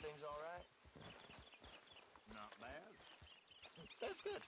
Things all right? Not bad. That's good.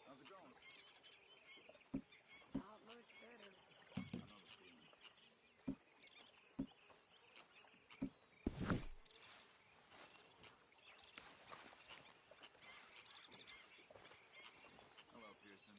How's it going? Not much better. I know the feeling. Hello, Pearson.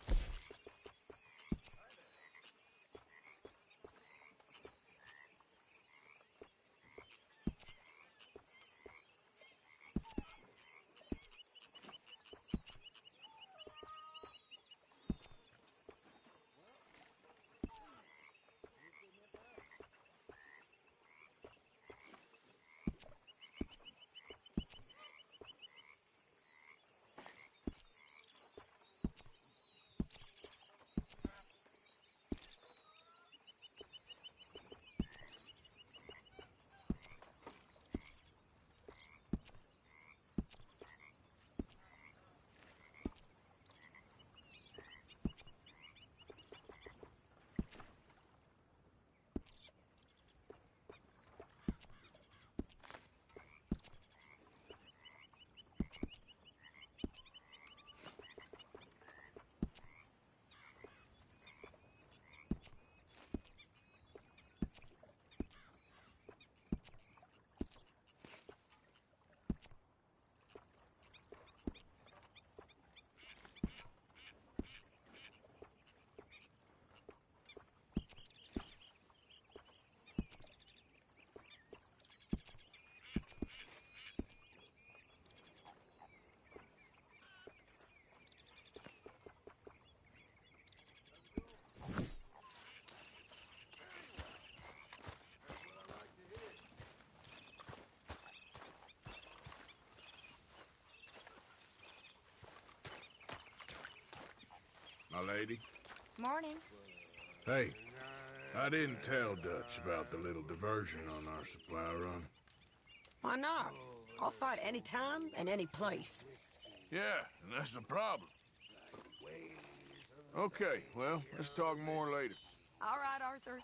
My lady. Morning. Hey, I didn't tell Dutch about the little diversion on our supply run. Why not? I'll fight any time and any place. Yeah, and that's the problem. Okay, well, let's talk more later. All right, Arthur.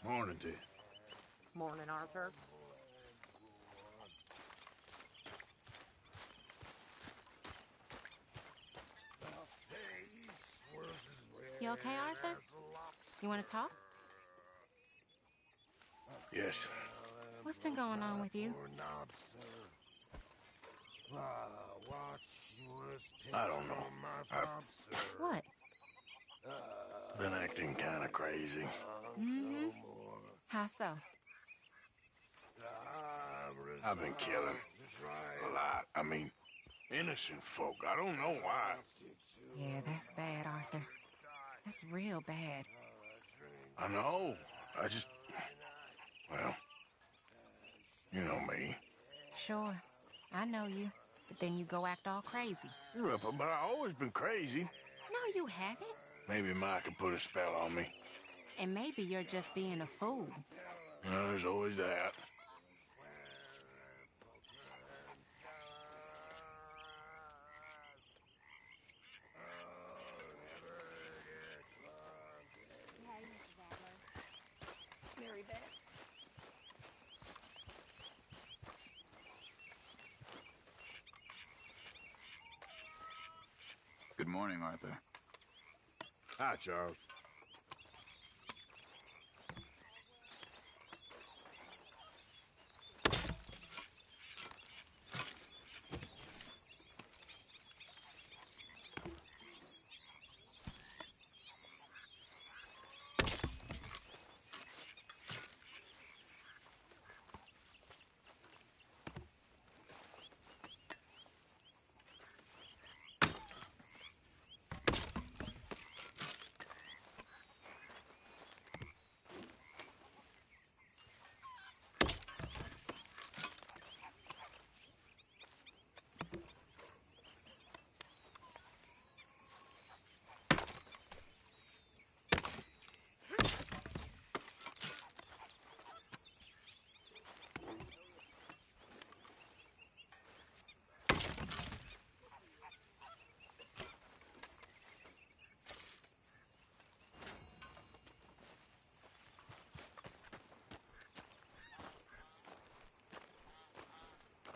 Morning to you. Morning, Arthur. You okay, Arthur? You want to talk? Yes. What's been going on with you? I don't know. What? I've been acting kind of crazy. Mm-hmm. How so? I've been killing. A lot. I mean, innocent folk. I don't know why. Yeah, that's bad, Arthur. That's real bad. I know. I just... Well, you know me. Sure, I know you. But then you go act all crazy. But I've always been crazy. No, you haven't. Maybe Mike can put a spell on me. And maybe you're just being a fool. There's always that. Mary Beth. Good morning, Arthur. Hi, Charles.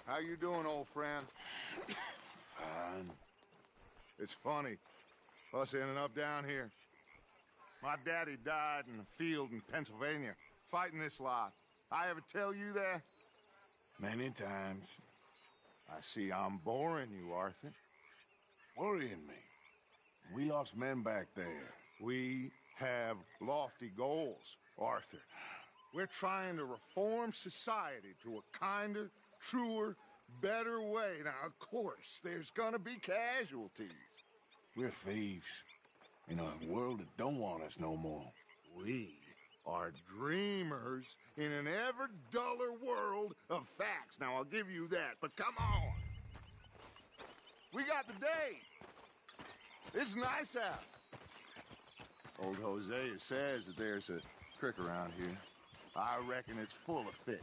How you doing, old friend? Fine. It's funny, us ending up down here. My daddy died in a field in Pennsylvania, fighting this lot. I ever tell you that? Many times. I see I'm boring you, Arthur. Worrying me. We lost men back there. We have lofty goals, Arthur. We're trying to reform society to a kinder, truer, better way. Now, of course, there's gonna be casualties. We're thieves. In a world that don't want us no more. We are dreamers in an ever duller world of facts. Now, I'll give you that, but come on. We got the day. It's nice out. Old Hosea says that there's a creek around here. I reckon it's full of fish.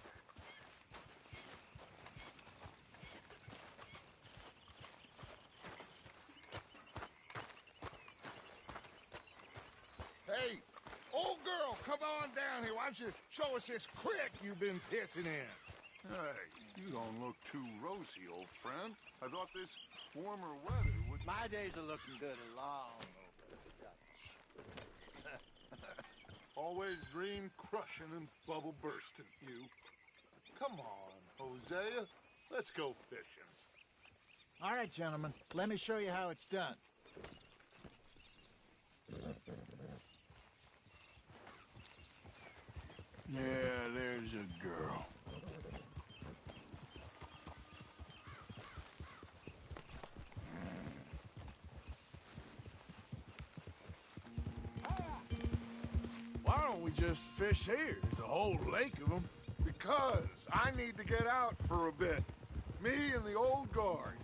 Hey, old girl, come on down here. Why don't you show us this creek you've been pissing in? Hey, you don't look too rosy, old friend. I thought this warmer weather would... My days are looking good along Always dream crushing and bubble bursting, you. Come on, Hosea. Let's go fishing. All right, gentlemen. Let me show you how it's done. Yeah, there's a girl. Why don't we just fish here? There's a whole lake of them. Because I need to get out for a bit. Me and the old guard.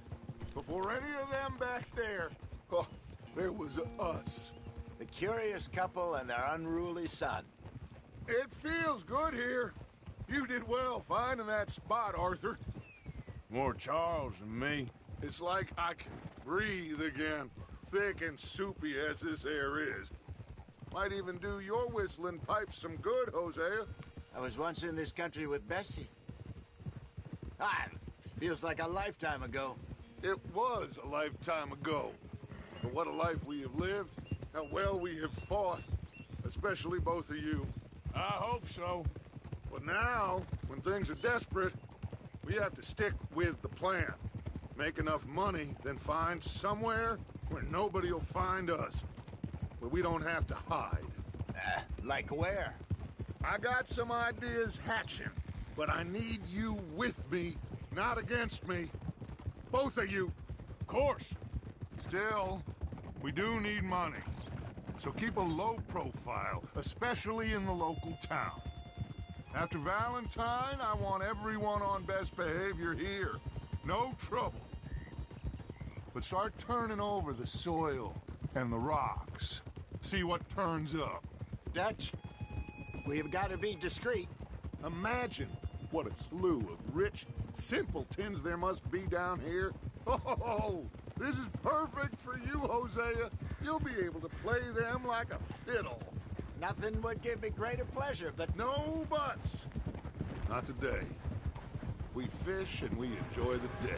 Before any of them back there, oh, there was us. The curious couple and their unruly son. It feels good here. You did well finding that spot, Arthur. More Charles than me. It's like I can breathe again, thick and soupy as this air is. Might even do your whistling pipes some good, Hosea. I was once in this country with Bessie. Feels like a lifetime ago. It was a lifetime ago. But what a life we have lived, how well we have fought, especially both of you. I hope so. But now, when things are desperate, we have to stick with the plan. Make enough money, then find somewhere where nobody will find us. Where we don't have to hide. Like where? I got some ideas hatching, but I need you with me, not against me. Both of you. Of course. Still, we do need money. So keep a low profile, especially in the local town. After Valentine, I want everyone on best behavior here. No trouble. But start turning over the soil and the rocks. See what turns up. Dutch, we've got to be discreet. Imagine what a slew of rich simpletons there must be down here. Oh, this is perfect for you, Hosea. You'll be able to play them like a fiddle. Nothing would give me greater pleasure, but No buts. Not today. We fish and we enjoy the day.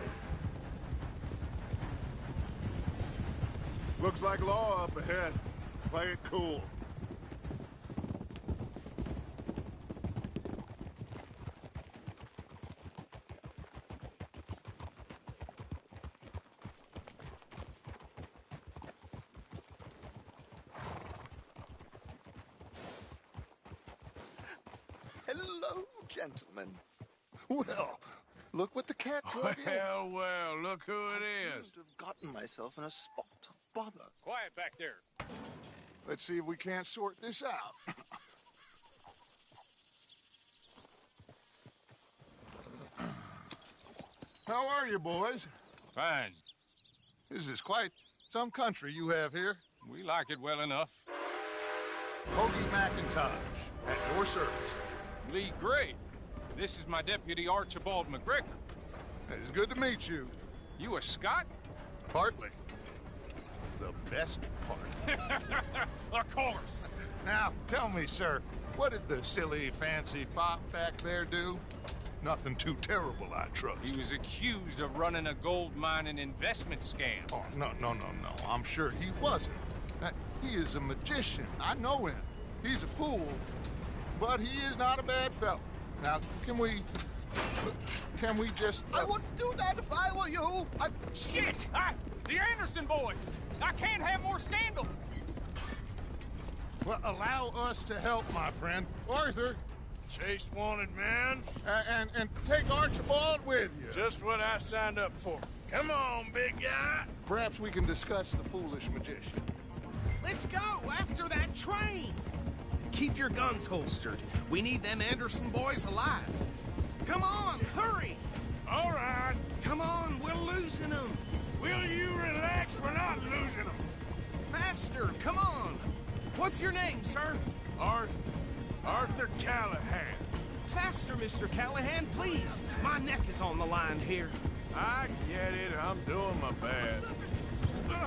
Looks like law up ahead. Play it cool. hello, gentlemen. Well, look what the cat drug in. Well, look who it is. I've gotten myself in a spot of bother. Quiet back there. Let's see if we can't sort this out. How are you, boys? Fine. This is quite some country you have here. We like it well enough. Hoagie McIntosh, at your service. Lee Gray. This is my deputy Archibald McGregor. It's good to meet you. You a Scot? Partly. The best part. Of course. Now, tell me, sir, what did the silly, fancy fop back there do? Nothing too terrible, I trust. He was accused of running a gold mining investment scam. Oh, no. I'm sure he wasn't. He is a magician. I know him. He's a fool, but he is not a bad fellow. Now, can we just... I wouldn't do that if I were you. Shit! The Anderson boys! I can't have more scandal! Well, allow us to help, my friend. Arthur, Chase wanted man. and take Archibald with you. Just what I signed up for. Come on, big guy. Perhaps we can discuss the foolish magician. Let's go after that train. Keep your guns holstered. We need them Anderson boys alive. Come on, hurry. All right. Come on, we're losing them. Will you relax? We're not losing them. Faster, come on. What's your name, sir? Arthur Callahan. Faster, Mr. Callahan, please. My neck is on the line here. I get it. I'm doing my best.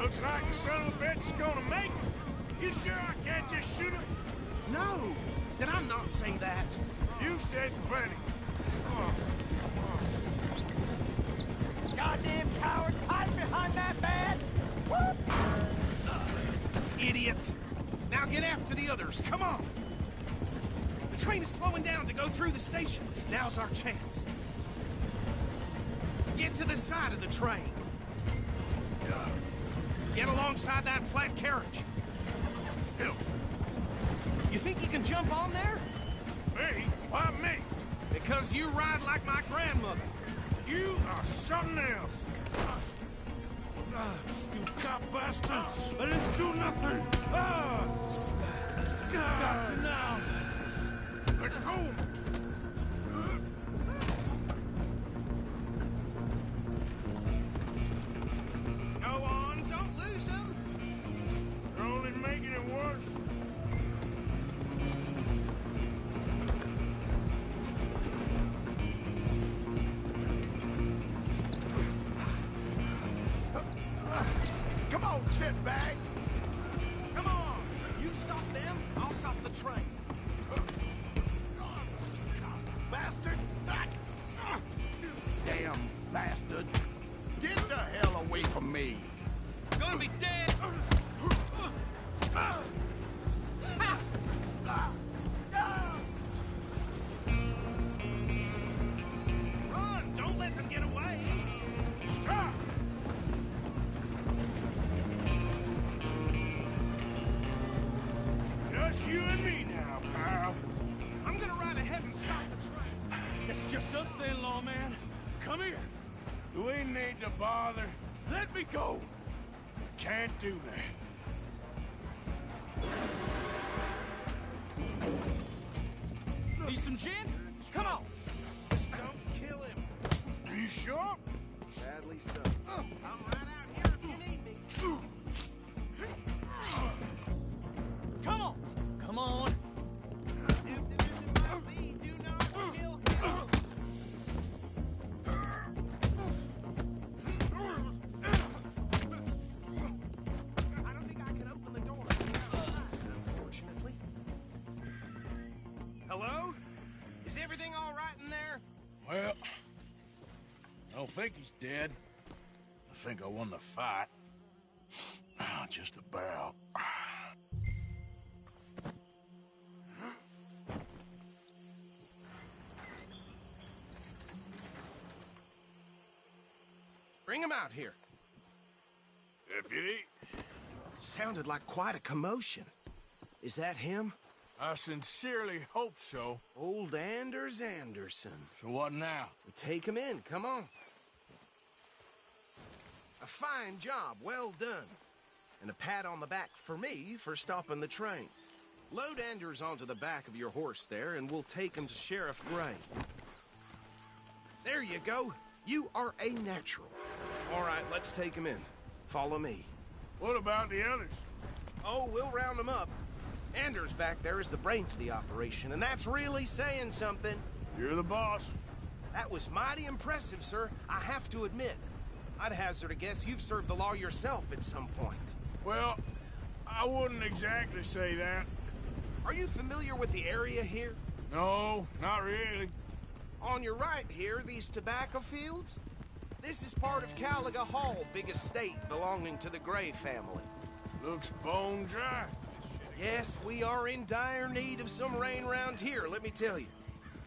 Looks like the son of a bitch is gonna make it. You sure I can't just shoot him? No, did I not say that? You said plenty. Goddamn cowards, hide behind that badge! Idiot. Now get after the others, come on. The train is slowing down to go through the station. Now's our chance. Get to the side of the train. Get alongside that flat carriage. You think you can jump on there? Me? Why me? Because you ride like my grandmother. You are something else. You cop bastard! I didn't do nothing! Got you now! Let go! Go on, don't lose them! You're only making it worse. Come on, shitbag! Come on! You stop them, I'll stop the train. Bastard! Damn bastard! Get the hell away from me! Gonna be dead! Run! Don't let them get away! Stop! Just you and me now, pal. I'm gonna ride ahead and stop the train. It's just us then, lawman. Come here. Do we need to bother? Let me go. Can't do that. Need some gin? Come on! Don't kill him. Are you sure? Sadly so. I'm right out here if you need me. Come on! Come on! I don't think I can open the door. Unfortunately. Hello? Is everything all right in there? Well, I don't think he's dead. I think I won the fight. Just about. Bring him out here. Deputy, Sounded like quite a commotion. Is that him? I sincerely hope so. Old Anders Anderson. So what now? Take him in, come on. A fine job, well done. And a pat on the back for me for stopping the train. Load Anders onto the back of your horse there, and we'll take him to Sheriff Gray. There you go. You are a natural. All right, let's take him in. Follow me. What about the others? Oh, we'll round them up. Anders back there is the brains of the operation, and that's really saying something. You're the boss. That was mighty impressive, sir. I have to admit. I'd hazard a guess you've served the law yourself at some point. Well, I wouldn't exactly say that. Are you familiar with the area here? No, not really. On your right here, these tobacco fields? This is part of Caliga Hall, big estate belonging to the Gray family. Looks bone dry. Yes, we are in dire need of some rain around here, let me tell you.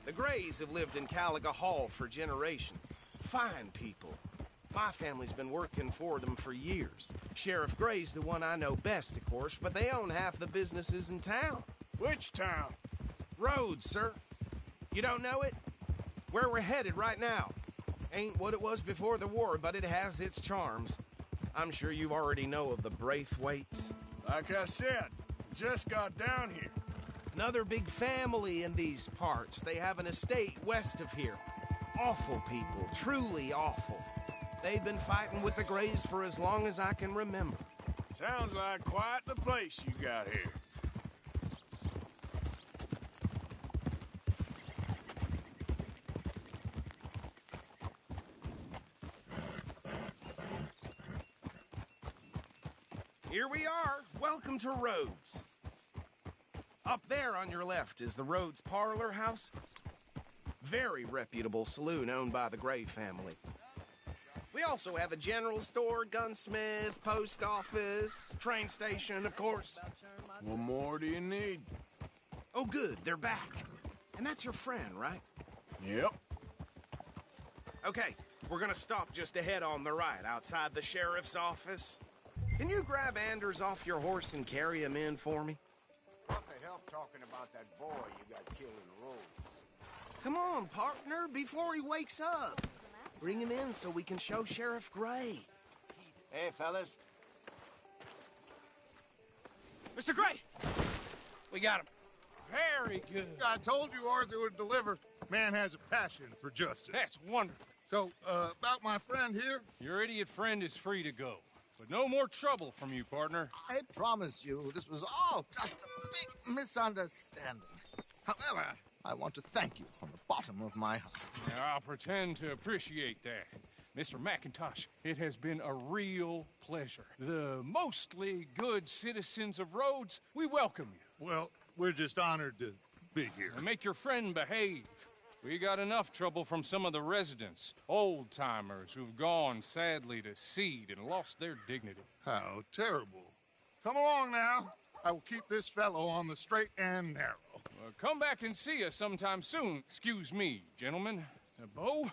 The Grays have lived in Caliga Hall for generations. Fine people. My family's been working for them for years. Sheriff Gray's the one I know best, of course, but they own half the businesses in town. Which town? Rhodes, sir. You don't know it? Where we're headed right now. Ain't what it was before the war, but it has its charms. I'm sure you already know of the Braithwaites. Like I said, just got down here. Another big family in these parts. They have an estate west of here. Awful people, truly awful. They've been fighting with the Grays for as long as I can remember. Sounds like quite the place you got here. Here we are. Welcome to Rhodes. Up there on your left is the Rhodes Parlor House. Very reputable saloon owned by the Gray family. We also have a general store, gunsmith, post office, train station, of course. What more do you need? Oh, good, they're back. And that's your friend, right? Yep. Okay, we're gonna stop just ahead on the right, outside the sheriff's office. Can you grab Anders off your horse and carry him in for me? What the hell talking about that boy you got killed in the road? Come on, partner, before he wakes up. Bring him in so we can show Sheriff Gray. Hey, fellas. Mr. Gray! We got him. Very good. I told you Arthur would deliver. Man has a passion for justice. That's wonderful. So, about my friend here? Your idiot friend is free to go. But no more trouble from you, partner. I promise you, this was all just a big misunderstanding. However, I want to thank you from the bottom of my heart. Now, I'll pretend to appreciate that. Mr. McIntosh, it has been a real pleasure. The mostly good citizens of Rhodes, we welcome you. Well, we're just honored to be here. And make your friend behave. We got enough trouble from some of the residents, old-timers who've gone, sadly, to seed and lost their dignity. How terrible. Come along now. I will keep this fellow on the straight and narrow. Come back and see us sometime soon. Excuse me, gentlemen. Bo,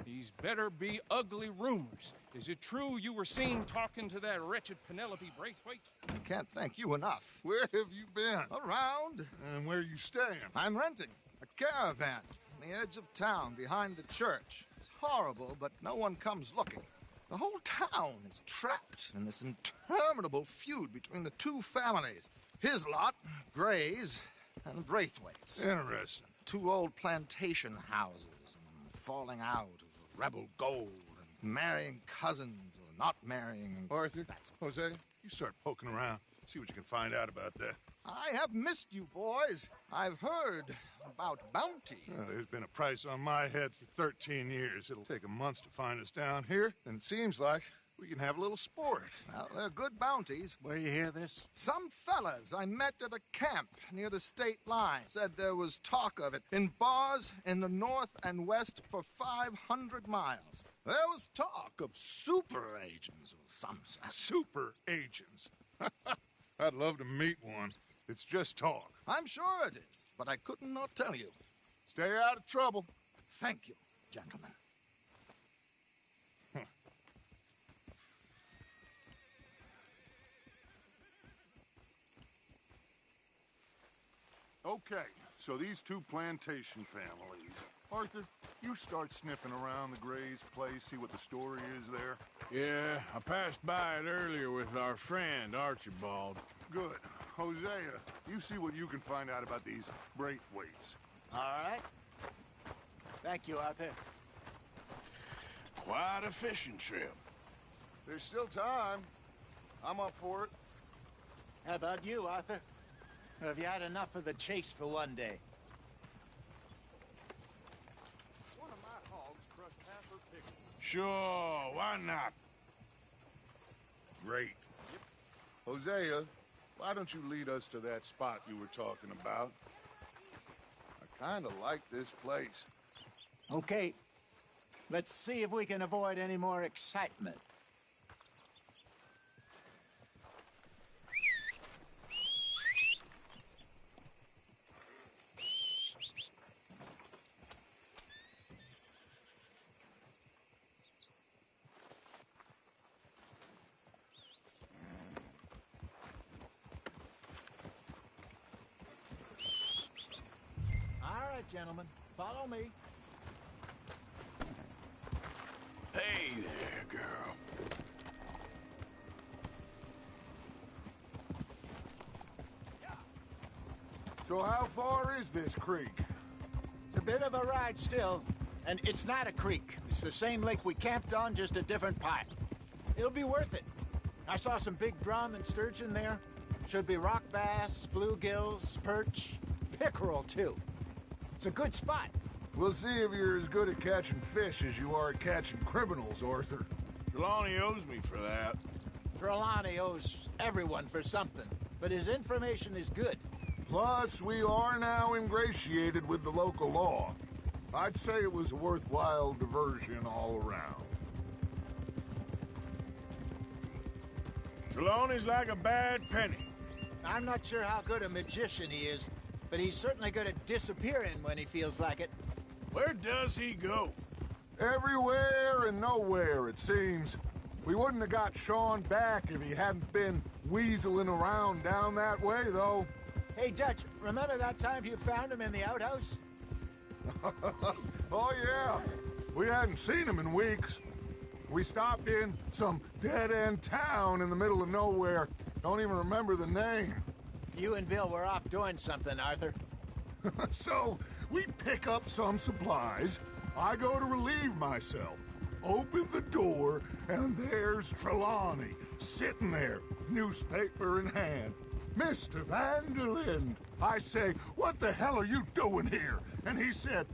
these better be ugly rumors. Is it true you were seen talking to that wretched Penelope Braithwaite? I can't thank you enough. Where have you been? Around. And where you staying? I'm renting a caravan on the edge of town behind the church. It's horrible, but no one comes looking. The whole town is trapped in this interminable feud between the two families. His lot, Gray's, and Braithwaite's. Interesting. Two old plantation houses, and falling out over rebel gold, and marrying cousins or not marrying. Arthur, Jose, you start poking around. See what you can find out about that. I have missed you, boys. I've heard about bounty. Well, there's been a price on my head for 13 years. It'll take a month to find us down here, and it seems like we can have a little sport. Well, they're good bounties. Where you hear this? Some fellas I met at a camp near the state line said there was talk of it in bars in the north and west for 500 miles. There was talk of super agents of some sort. Super agents. I'd love to meet one. It's just talk. I'm sure it is, but I couldn't not tell you. Stay out of trouble. Thank you, gentlemen. Okay, so these two plantation families. Arthur, you start sniffing around the Gray's place, see what the story is there. Yeah, I passed by it earlier with our friend, Archibald. Good. Hosea, you see what you can find out about these Braithwaites. All right. Thank you, Arthur. Quite a fishing trip. There's still time. I'm up for it. How about you, Arthur? Or have you had enough of the chase for one day? One of my hogs crushed half her pickle. Sure, why not? Great. Hosea, why don't you lead us to that spot you were talking about? I kind of like this place. Okay. Let's see if we can avoid any more excitement. All right, gentlemen, follow me. Hey there, girl. So how far is this creek? It's a bit of a ride still, and it's not a creek. It's the same lake we camped on, just a different part. It'll be worth it. I saw some big drum and sturgeon there. Should be rock bass, bluegills, perch, pickerel, too. It's a good spot. We'll see if you're as good at catching fish as you are at catching criminals, Arthur. Trelawney owes me for that. Trelawney owes everyone for something, but his information is good. Plus, we are now ingratiated with the local law. I'd say it was a worthwhile diversion all around. Trelawney's like a bad penny. I'm not sure how good a magician he is, but he's certainly good at disappearing when he feels like it. Where does he go? Everywhere and nowhere, it seems. We wouldn't have got Sean back if he hadn't been weaseling around down that way, though. Hey, Dutch, remember that time you found him in the outhouse? Oh, yeah. We hadn't seen him in weeks. We stopped in some dead-end town in the middle of nowhere. Don't even remember the name. You and Bill were off doing something, Arthur. So, we pick up some supplies. I go to relieve myself. Open the door, and there's Trelawney, sitting there, newspaper in hand. Mr. Vanderlyn. I say, what the hell are you doing here? And he said,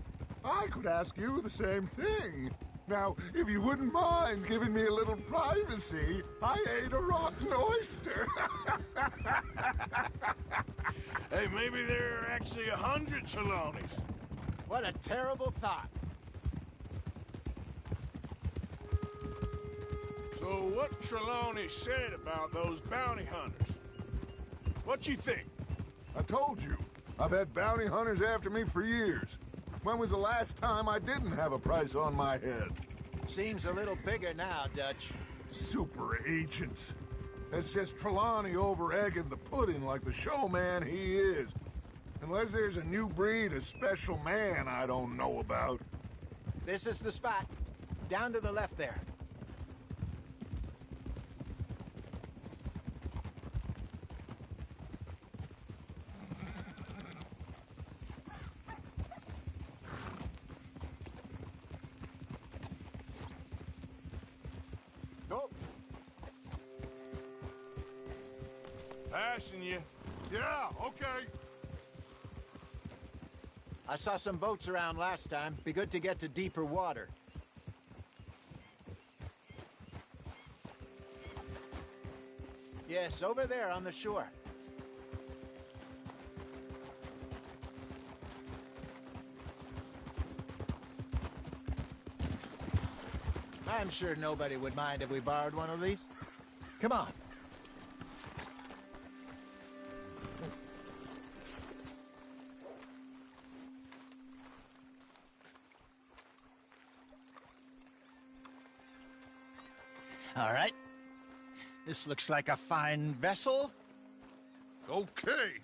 I could ask you the same thing. Now, if you wouldn't mind giving me a little privacy, I ate a rotten oyster. Hey, maybe there are actually 100 Trelawneys. What a terrible thought. So what Trelawney said about those bounty hunters? What you think? I told you, I've had bounty hunters after me for years. When was the last time I didn't have a price on my head? Seems a little bigger now, Dutch. Super agents. It's just Trelawney over-egging the pudding like the showman he is. Unless there's a new breed of special man I don't know about. This is the spot. Down to the left there. Go. Passing you. Yeah, okay. I saw some boats around last time. Be good to get to deeper water. Yes, over there on the shore. I'm sure nobody would mind if we borrowed one of these. Come on. All right. This looks like a fine vessel. Okay.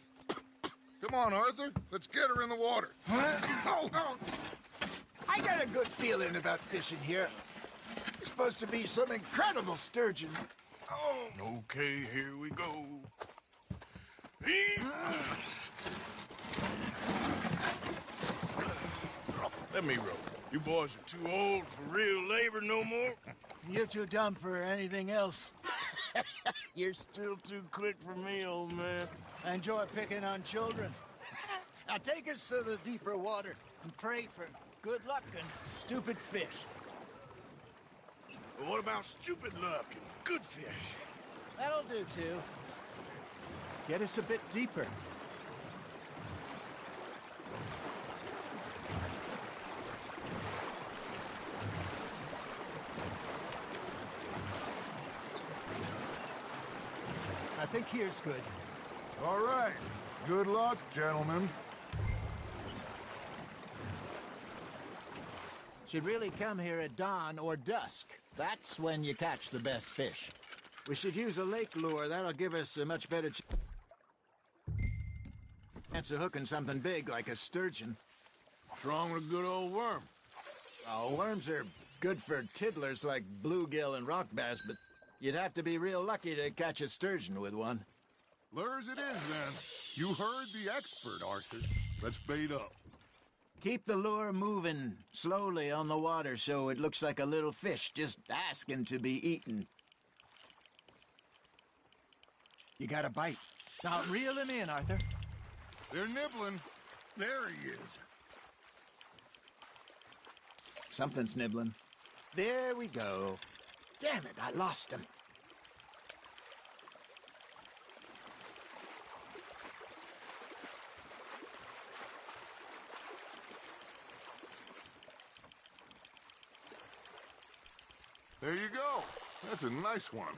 Come on, Arthur. Let's get her in the water. Oh. I got a good feeling about fishing here. It's supposed to be some incredible sturgeon. Oh. Okay, here we go. Let me row. You boys are too old for real labor no more. You're too dumb for anything else. You're still too quick for me, old man. I enjoy picking on children. Now take us to the deeper water and pray for good luck and stupid fish. But what about stupid luck and good fish? That'll do, too. Get us a bit deeper. think here's good. All right. Good luck, gentlemen. Should really come here at dawn or dusk. That's when you catch the best fish. We should use a lake lure. That'll give us a much better chance of hooking something big like a sturgeon. What's wrong with a good old worm? Oh, worms are good for tiddlers like bluegill and rock bass, but you'd have to be real lucky to catch a sturgeon with one. Lures it is, then. You heard the expert, Arthur. Let's bait up. Keep the lure moving slowly on the water so it looks like a little fish just asking to be eaten. You got a bite. Now reel him in, Arthur. They're nibbling. There he is. Something's nibbling. There we go. Damn it, I lost him. There you go. That's a nice one.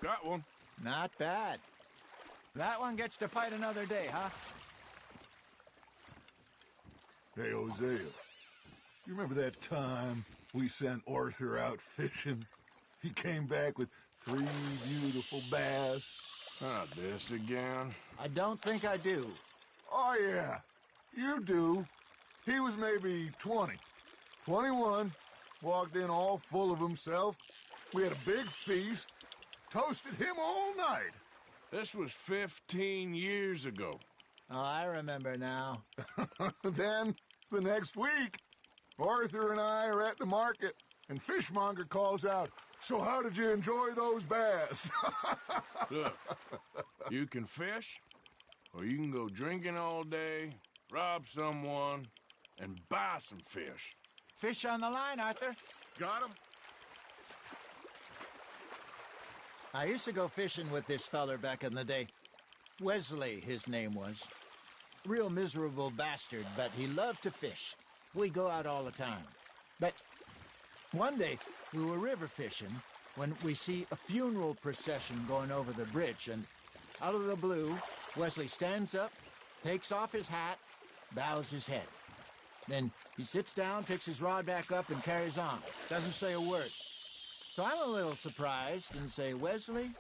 Got one. Not bad. That one gets to fight another day, huh? Hey, Hosea. You remember that time we sent Arthur out fishing? He came back with 3 beautiful bass. Not this again. I don't think I do. Oh, yeah. You do. He was maybe 20. 21. Walked in all full of himself. We had a big feast. Toasted him all night. This was 15 years ago. Oh, I remember now. Then, the next week, Arthur and I are at the market, and Fishmonger calls out, "So how did you enjoy those bass?" Look, you can fish, or you can go drinking all day, rob someone, and buy some fish. Fish on the line, Arthur. Got him? I used to go fishing with this feller back in the day. Wesley, his name was. Real miserable bastard, but he loved to fish. We go out all the time. But one day, we were river fishing when we see a funeral procession going over the bridge, and out of the blue, Wesley stands up, takes off his hat, bows his head. Then he sits down, picks his rod back up, and carries on. Doesn't say a word. So I'm a little surprised and say, "Wesley,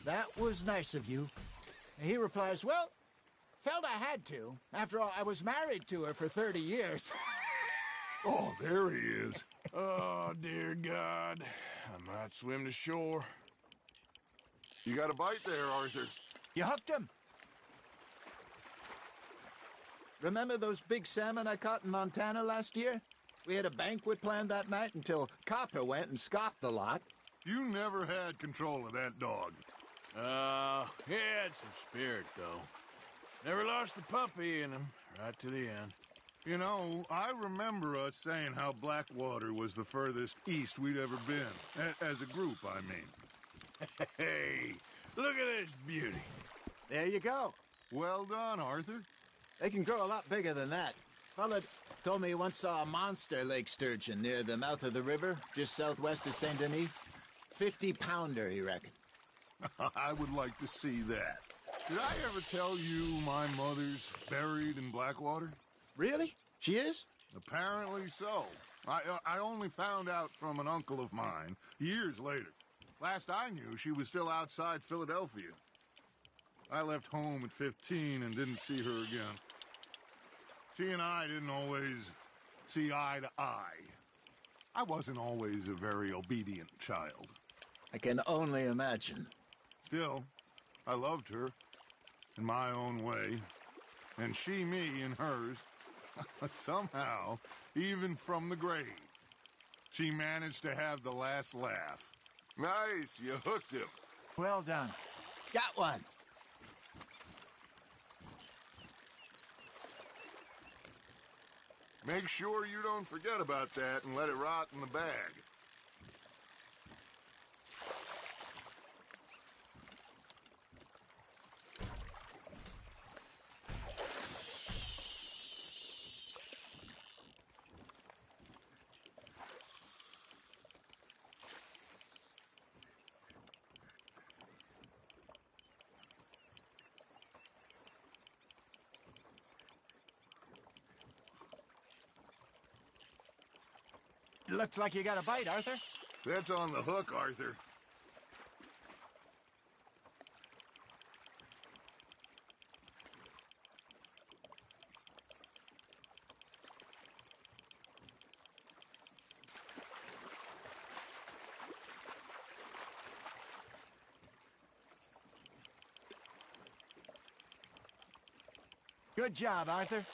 that was nice of you." And he replies, "Well, felt I had to. After all, I was married to her for 30 years. Oh, there he is. Oh, dear God. I might swim to shore. You got a bite there, Arthur. You hooked him. Remember those big salmon I caught in Montana last year? We had a banquet planned that night until Copper went and scoffed the lot. You never had control of that dog. He had some spirit, though. Never lost the puppy in him, right to the end. You know, I remember us saying how Blackwater was the furthest east we'd ever been. As a group, I mean. Hey, look at this beauty. There you go. Well done, Arthur. They can grow a lot bigger than that. Fella told me he once saw a monster lake sturgeon near the mouth of the river, just southwest of Saint Denis. 50-pounder, he reckoned. I would like to see that. Did I ever tell you my mother's buried in Blackwater? Really? She is? Apparently so. I only found out from an uncle of mine years later. Last I knew, she was still outside Philadelphia. I left home at 15 and didn't see her again. She and I didn't always see eye to eye. I wasn't always a very obedient child. I can only imagine. Still, I loved her in my own way, and she me in hers. Somehow, even from the grave, she managed to have the last laugh. Nice, you hooked him. Well done. Got one. Make sure you don't forget about that and let it rot in the bag. Looks like you got a bite, Arthur. That's on the hook, Arthur. Good job, Arthur.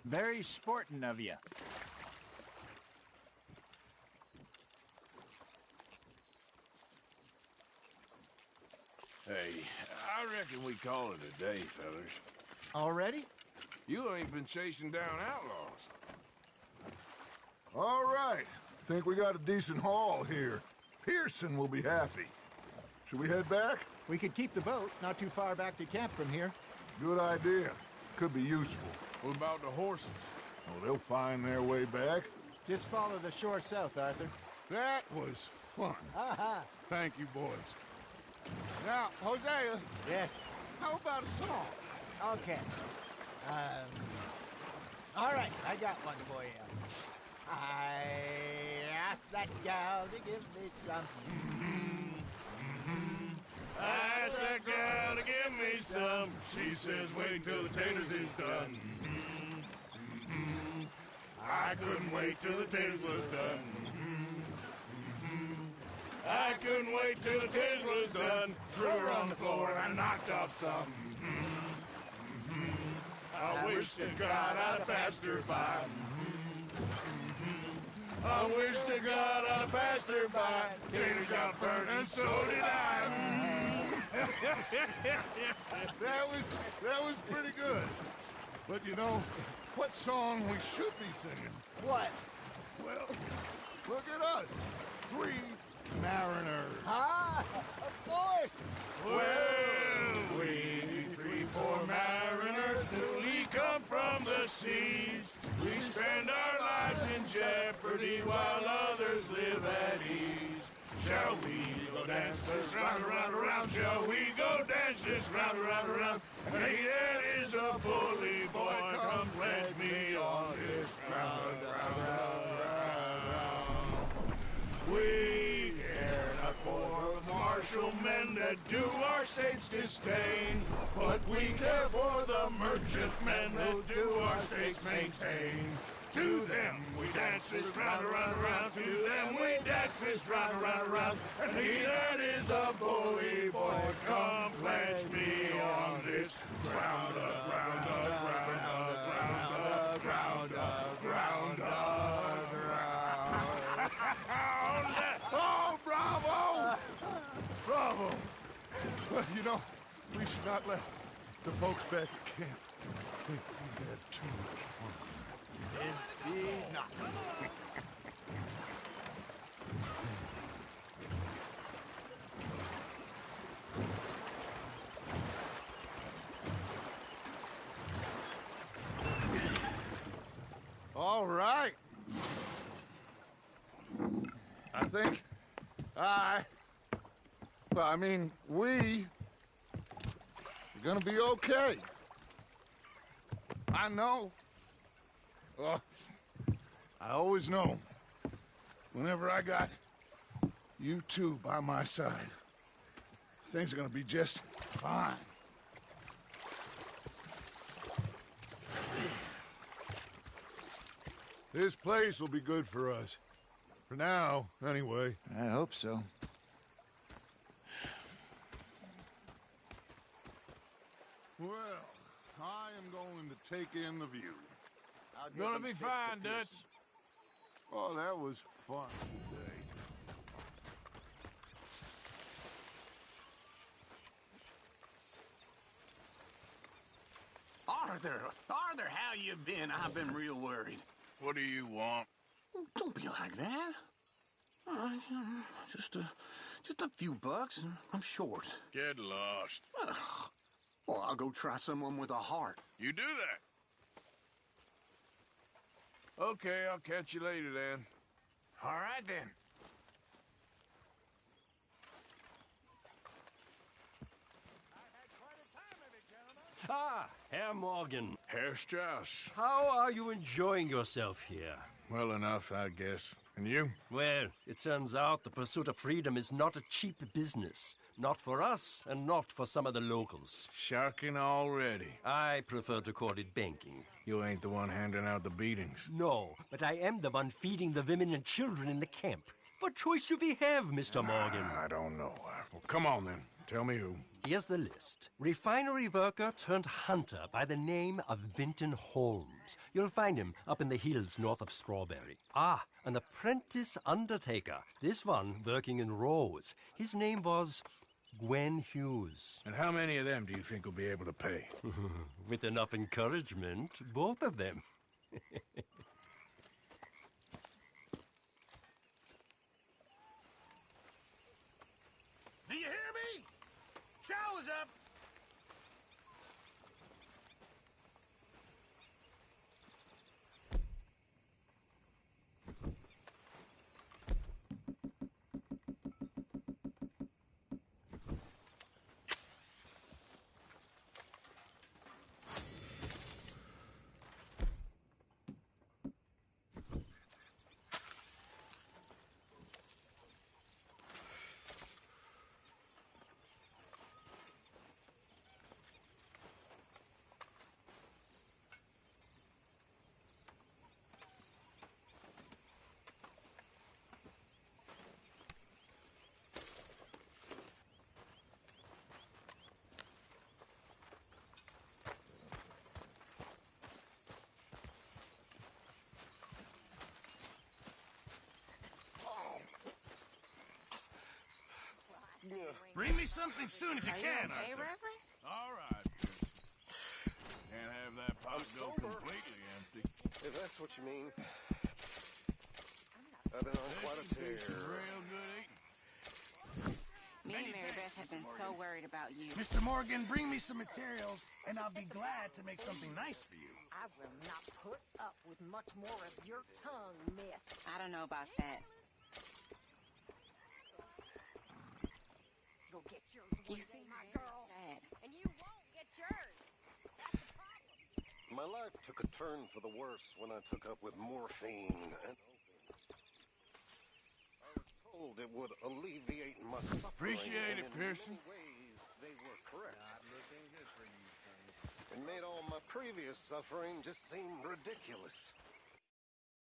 Very sporting of you. Hey, I reckon we call it a day, fellas. Already? You ain't been chasing down outlaws. All right. Think we got a decent haul here. Pearson will be happy. Should we head back? We could keep the boat not too far back to camp from here. Good idea. Could be useful. What about the horses? Oh, they'll find their way back. Just follow the shore south, Arthur. That was fun. Aha! Thank you, boys. Now, Hosea, Yes. how about a song? Okay. All right, I got one for you. I asked that gal to give me some. I asked that gal to give me some. She says, wait till the taters is done. I couldn't wait till the taters was done. I couldn't wait till the taters was done. Threw her on the floor and I knocked off some. I wish to God I'd passed her by. I wish to God I'd passed her by. Taters got burnt and so did I. That was pretty good. But you know, what song we should be singing? What? Well, look at us. 3 mariners. Ah, of course. Well, we 3 poor mariners newly come from the seas. We spend our lives in jeopardy while others live at ease. Shall we go dance this round, around, around? Shall we go dance this round, around, around? And he that is a bully boy, come pledge me on this ground, round, round, round. We care not for the martial men that do our state's disdain, but we care for the merchant men that do our state's maintain. To them we dance this round, around, around. To them we dance this round, around, around. And he that is a bully boy, come pledge me on this ground up, ground up, ground up, ground up, ground up, ground up, ground up. Oh, bravo! Bravo! Well, you know, we should not let the folks back at camp think that we had too much fun. Indeed not. All right. I think we are gonna be okay. I know. I always know. Whenever I got you two by my side, things are gonna be just fine. This place will be good for us. For now, anyway. I hope so. Well, I am going to take in the view. Gonna be fine, Dutch. Oh, that was fun today. Arthur, how you been? I've been real worried. What do you want? Don't be like that. All right, just a few bucks. I'm short. Get lost. Well, I'll go try someone with a heart. You do that. Okay, I'll catch you later then. All right, then. Ah, Herr Morgan. Herr Strauss. How are you enjoying yourself here? Well enough, I guess. And you? Well, it turns out the pursuit of freedom is not a cheap business. Not for us, and not for some of the locals. Sharking already. I prefer to call it banking. You ain't the one handing out the beatings. No, but I am the one feeding the women and children in the camp. What choice do we have, Mr. Morgan? I don't know. Well, come on then. Tell me who. Here's the list. Refinery worker turned hunter by the name of Vinton Holmes. You'll find him up in the hills north of Strawberry. Ah, an apprentice undertaker. This one working in Rose. His name was Gwen Hughes. And how many of them do you think will be able to pay? With enough encouragement, both of them. Do you hear me? Show is up. Bring me something soon if you can, okay, Arthur. Reverend? All right. Can't have that pot go completely empty. If that's what you mean. I've been on quite a tear. Real good eating. Me and Mary Beth have been so worried about you. Mr. Morgan, bring me some materials, and I'll be glad to make something nice for you. I will not put up with much more of your tongue, miss. I don't know about that. Go get yours You one see day, my Mary girl. bad. And you won't get yours. That's the problem. My life took a turn for the worse when I took up with morphine and I was told it would alleviate my suffering. Appreciate and it, in Pearson. many ways, they were correct. It made all my previous suffering just seem ridiculous.